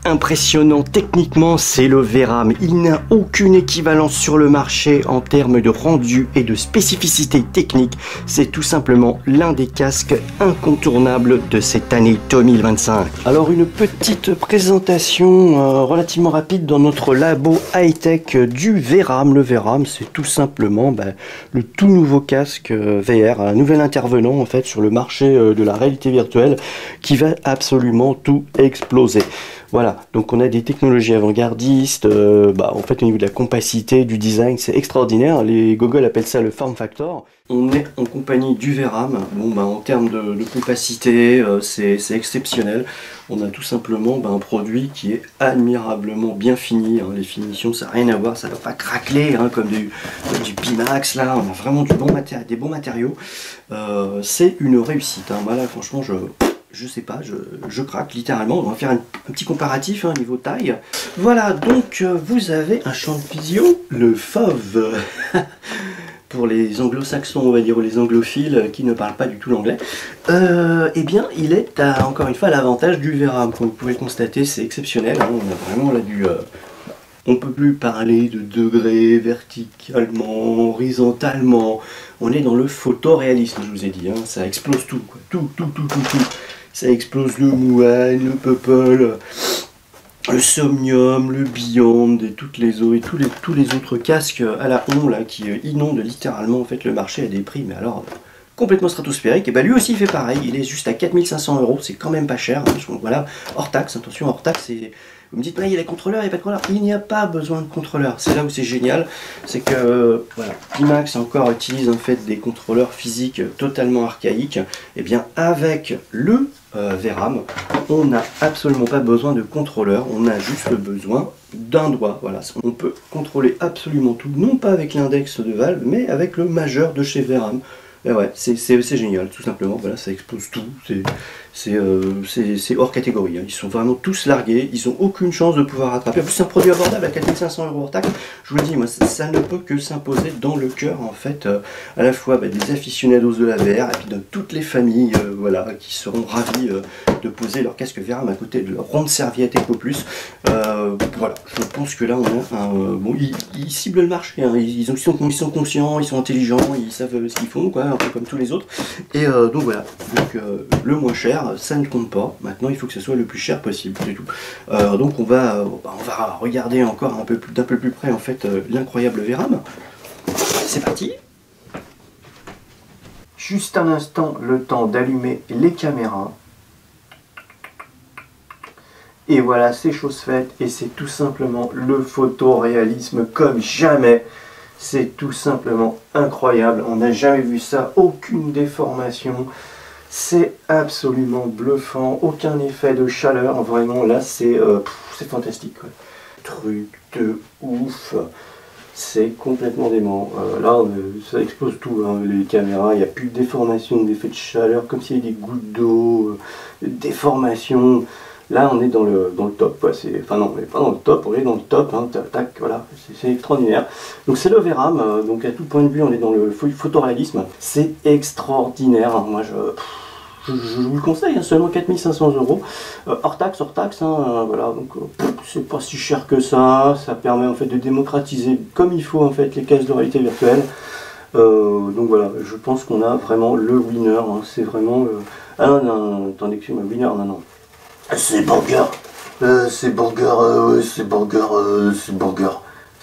impressionnant techniquement, c'est le VRAM. Il n'a aucune équivalence sur le marché en termes de rendu et de spécificité technique. C'est tout simplement l'un des casques incontournables de cette année 2025. Alors une petite présentation relativement rapide dans notre labo high-tech du VRAM. Le VRAM, c'est tout simplement le tout nouveau casque VR, un nouvel intervenant en fait sur le marché de la réalité virtuelle qui va absolument tout exploser. Voilà, donc on a des technologies avant-gardistes, en fait au niveau de la compacité, du design, c'est extraordinaire. Les Google appellent ça le form factor. On est en compagnie du VRAM. En termes de compacité, c'est exceptionnel. On a tout simplement un produit qui est admirablement bien fini. Les finitions, ça n'a rien à voir, ça ne va pas craqueler comme du Pimax. Là, on a vraiment des bons matériaux. C'est une réussite. Voilà, franchement, je sais pas, je craque littéralement. On va faire un petit comparatif niveau taille. Voilà, donc vous avez un champ de visio, le FOV. Pour les anglo-saxons, on va dire, ou les anglophiles qui ne parlent pas du tout l'anglais, eh bien, il est encore une fois à l'avantage du VRAM. Comme vous pouvez le constater, c'est exceptionnel. On a vraiment là on peut plus parler de degrés verticalement, horizontalement. On est dans le photoréalisme, je vous ai dit. Ça explose tout, quoi. Tout. Ça explose le Muon, le Pupple, le Somnium, le Beyond et toutes les autres, et tous les autres casques à la on là qui inondent littéralement en fait le marché à des prix, mais alors complètement stratosphérique. Et lui aussi il fait pareil, il est juste à 4500 €, c'est quand même pas cher. Voilà, hors taxe, attention, hors taxe, c'est. Vous me dites, il y a des contrôleurs, il n'y a pas de contrôleur. Il n'y a pas besoin de contrôleur. C'est là où c'est génial. C'est que voilà, Pimax encore utilise en fait des contrôleurs physiques totalement archaïques. Et bien avec le VRAM, on n'a absolument pas besoin de contrôleur. On a juste besoin d'un doigt. Voilà, on peut contrôler absolument tout. Non pas avec l'index de Valve, mais avec le majeur de chez VRAM. Et ouais, c'est génial, tout simplement. Voilà, ça explose tout. C'est hors catégorie. Ils sont vraiment tous largués. Ils n'ont aucune chance de pouvoir rattraper. En plus, c'est un produit abordable à 4500 € hors taxe. Je vous le dis, moi, ça ne peut que s'imposer dans le cœur, en fait, à la fois des aficionados de la VR et puis de toutes les familles, voilà, qui seront ravis de poser leur casque VRAM à côté de leur ronde serviette EcoPlus. Voilà, je pense que là, on a ils ciblent le marché. Ils sont conscients, ils sont intelligents, ils savent ce qu'ils font, quoi, un peu comme tous les autres. Et donc voilà. Donc le moins cher, ça ne compte pas. Maintenant, il faut que ce soit le plus cher possible, c'est tout. Donc on va regarder encore d'un peu plus près en fait l'incroyable VRAM. C'est parti. Juste un instant, le temps d'allumer les caméras. Et voilà, c'est chose faite. Et c'est tout simplement le photoréalisme comme jamais. C'est tout simplement incroyable. On n'a jamais vu ça. Aucune déformation. C'est absolument bluffant, aucun effet de chaleur, vraiment là c'est fantastique. Quoi. Truc de ouf, c'est complètement dément. Là ça explose tout, les caméras, il n'y a plus de déformation, d'effet de chaleur, comme s'il y avait des gouttes d'eau, déformation. Là on est dans le top, quoi. Enfin non, on n'est pas dans le top, on est dans le top, tac, voilà, c'est extraordinaire. Donc c'est le VRAM, donc à tout point de vue on est dans le photoréalisme, c'est extraordinaire, moi je vous le conseille, seulement 4500 €, hors taxe, voilà, donc c'est pas si cher que ça permet en fait de démocratiser comme il faut en fait les casques de réalité virtuelle. Donc voilà, je pense qu'on a vraiment le winner, c'est vraiment... Ah non, attendez, excusez-moi, winner, non. C'est burger, c'est burger, c'est burger, c'est burger.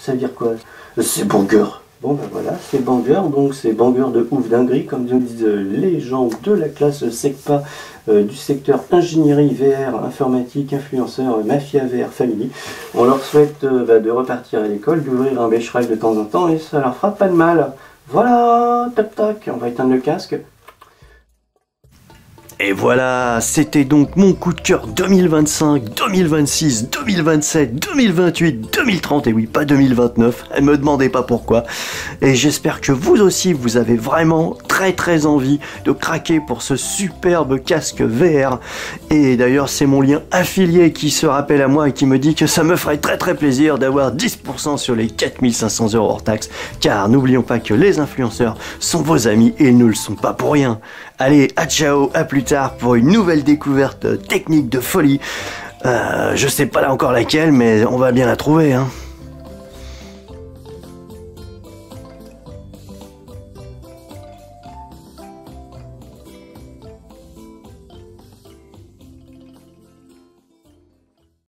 Ça veut dire quoi? C'est burger. Bon voilà, c'est banger, donc c'est banger de ouf dinguerie, comme disent les gens de la classe SECPA du secteur ingénierie VR, informatique, influenceur, mafia VR, family. On leur souhaite de repartir à l'école, d'ouvrir un Becherel de temps en temps et ça leur fera pas de mal. Voilà, tac, on va éteindre le casque. Et voilà, c'était donc mon coup de cœur 2025, 2026, 2027, 2028, 2030, et oui, pas 2029, ne me demandez pas pourquoi. Et j'espère que vous aussi, vous avez vraiment très envie de craquer pour ce superbe casque VR. Et d'ailleurs, c'est mon lien affilié qui se rappelle à moi et qui me dit que ça me ferait très plaisir d'avoir 10% sur les 4500 € hors taxe, car n'oublions pas que les influenceurs sont vos amis et ils ne le sont pas pour rien. Allez, à ciao, à plus tard pour une nouvelle découverte technique de folie. Je sais pas là encore laquelle, mais on va bien la trouver, hein.